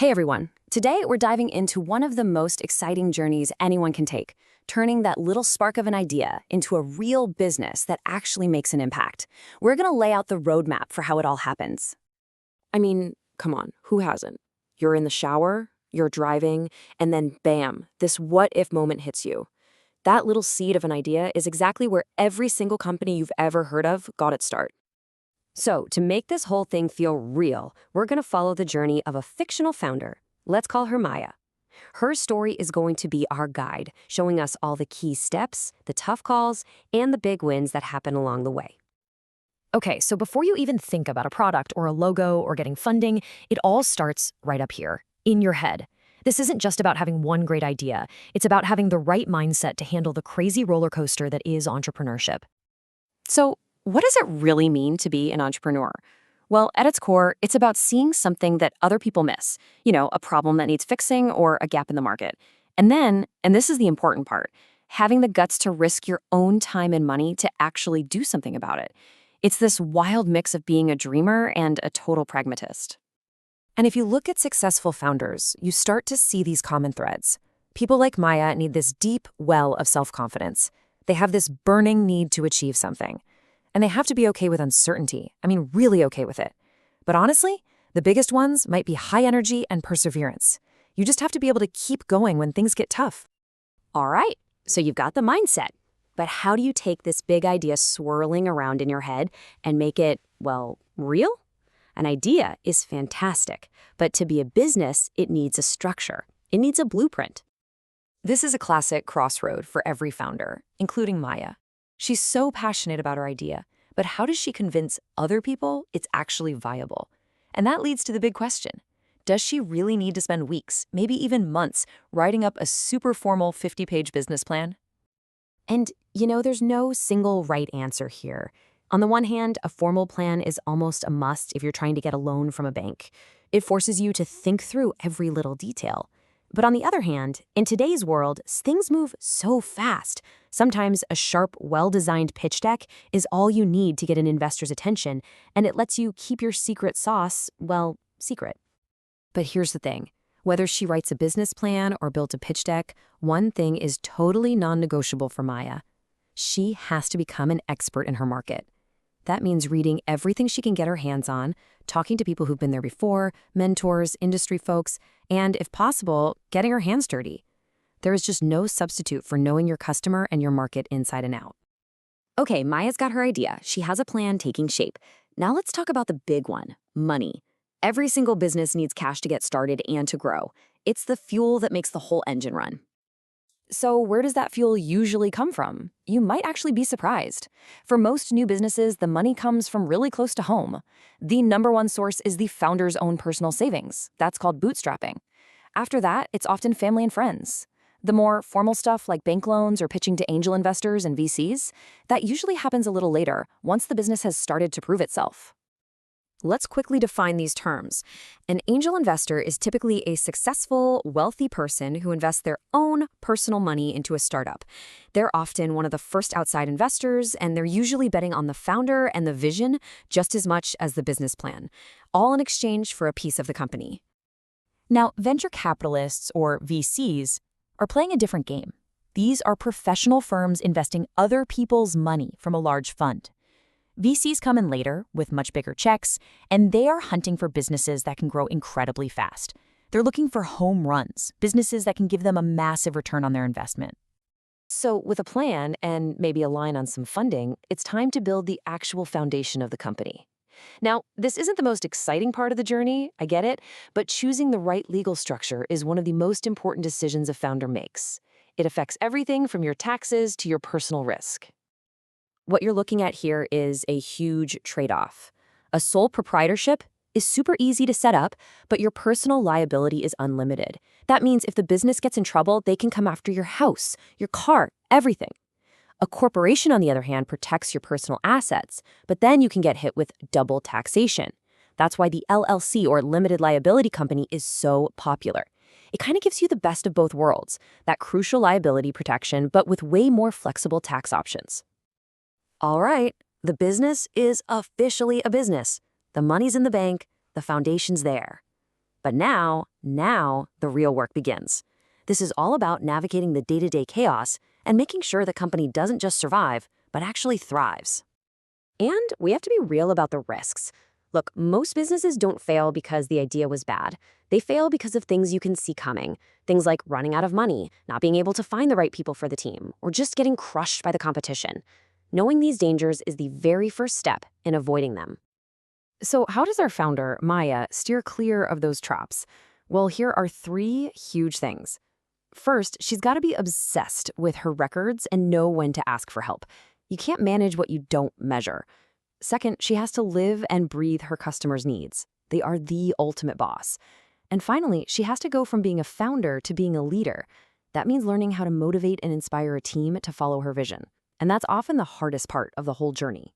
Hey everyone. Today we're diving into one of the most exciting journeys anyone can take, turning that little spark of an idea into a real business that actually makes an impact. We're going to lay out the roadmap for how it all happens. I mean, come on, who hasn't? You're in the shower, you're driving, and then bam, this what-if moment hits you. That little seed of an idea is exactly where every single company you've ever heard of got its start. So, to make this whole thing feel real, we're going to follow the journey of a fictional founder. Let's call her Maya. Her story is going to be our guide, showing us all the key steps, the tough calls, and the big wins that happen along the way. Okay, so before you even think about a product or a logo or getting funding, it all starts right up here, in your head. This isn't just about having one great idea. It's about having the right mindset to handle the crazy roller coaster that is entrepreneurship. So, what does it really mean to be an entrepreneur? Well, at its core, it's about seeing something that other people miss. A problem that needs fixing or a gap in the market. And then, and this is the important part, having the guts to risk your own time and money to actually do something about it. It's this wild mix of being a dreamer and a total pragmatist. And if you look at successful founders, you start to see these common threads. People like Maya need this deep well of self-confidence. They have this burning need to achieve something. And they have to be okay with uncertainty. I mean, really okay with it. But honestly, the biggest ones might be high energy and perseverance. You just have to be able to keep going when things get tough. All right, so you've got the mindset. But how do you take this big idea swirling around in your head and make it, well, real? An idea is fantastic, but to be a business, it needs a structure. It needs a blueprint. This is a classic crossroad for every founder, including Maya. She's so passionate about her idea, but how does she convince other people it's actually viable? And that leads to the big question. Does she really need to spend weeks, maybe even months, writing up a super formal 50-page business plan? And, there's no single right answer here. On the one hand, a formal plan is almost a must if you're trying to get a loan from a bank. It forces you to think through every little detail. But on the other hand, in today's world, things move so fast. Sometimes a sharp, well-designed pitch deck is all you need to get an investor's attention, and it lets you keep your secret sauce, well, secret. But here's the thing. Whether she writes a business plan or builds a pitch deck, one thing is totally non-negotiable for Maya. She has to become an expert in her market. That means reading everything she can get her hands on, talking to people who've been there before, mentors, industry folks, and, if possible, getting her hands dirty. There is just no substitute for knowing your customer and your market inside and out. Okay, Maya's got her idea. She has a plan taking shape. Now let's talk about the big one, money. Every single business needs cash to get started and to grow. It's the fuel that makes the whole engine run. So where does that fuel usually come from? You might actually be surprised. For most new businesses, the money comes from really close to home. The number one source is the founder's own personal savings. That's called bootstrapping. After that, it's often family and friends. The more formal stuff like bank loans or pitching to angel investors and VCs, that usually happens a little later, once the business has started to prove itself. Let's quickly define these terms. An angel investor is typically a successful, wealthy person who invests their own personal money into a startup. They're often one of the first outside investors, and they're usually betting on the founder and the vision just as much as the business plan, all in exchange for a piece of the company. Now, venture capitalists, or VCs, are playing a different game. These are professional firms investing other people's money from a large fund. VCs come in later with much bigger checks, and they are hunting for businesses that can grow incredibly fast. They're looking for home runs, businesses that can give them a massive return on their investment. So with a plan and maybe a line on some funding, it's time to build the actual foundation of the company. Now, this isn't the most exciting part of the journey, I get it, but choosing the right legal structure is one of the most important decisions a founder makes. It affects everything from your taxes to your personal risk. What you're looking at here is a huge trade-off. A sole proprietorship is super easy to set up, but your personal liability is unlimited. That means if the business gets in trouble, they can come after your house, your car, everything. A corporation, on the other hand, protects your personal assets, but then you can get hit with double taxation. That's why the LLC, or limited liability company, is so popular. It kind of gives you the best of both worlds, that crucial liability protection, but with way more flexible tax options. All right, the business is officially a business. The money's in the bank, the foundation's there. But now the real work begins. This is all about navigating the day-to-day chaos and making sure the company doesn't just survive, but actually thrives. And we have to be real about the risks. Look, most businesses don't fail because the idea was bad. They fail because of things you can see coming. Things like running out of money, not being able to find the right people for the team, or just getting crushed by the competition. Knowing these dangers is the very first step in avoiding them. So how does our founder, Maya, steer clear of those traps? Well, here are 3 huge things. First, she's got to be obsessed with her records and know when to ask for help. You can't manage what you don't measure. Second, she has to live and breathe her customers' needs. They are the ultimate boss. And finally, she has to go from being a founder to being a leader. That means learning how to motivate and inspire a team to follow her vision. And that's often the hardest part of the whole journey.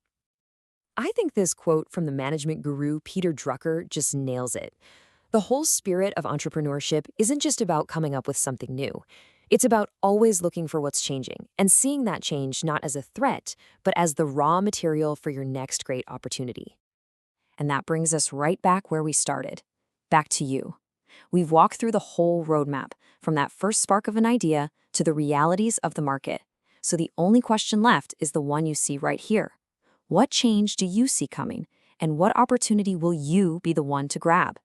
I think this quote from the management guru Peter Drucker just nails it. The whole spirit of entrepreneurship isn't just about coming up with something new. It's about always looking for what's changing and seeing that change not as a threat, but as the raw material for your next great opportunity. And that brings us right back where we started. Back to you. We've walked through the whole roadmap, from that first spark of an idea to the realities of the market. So the only question left is the one you see right here. What change do you see coming, and what opportunity will you be the one to grab?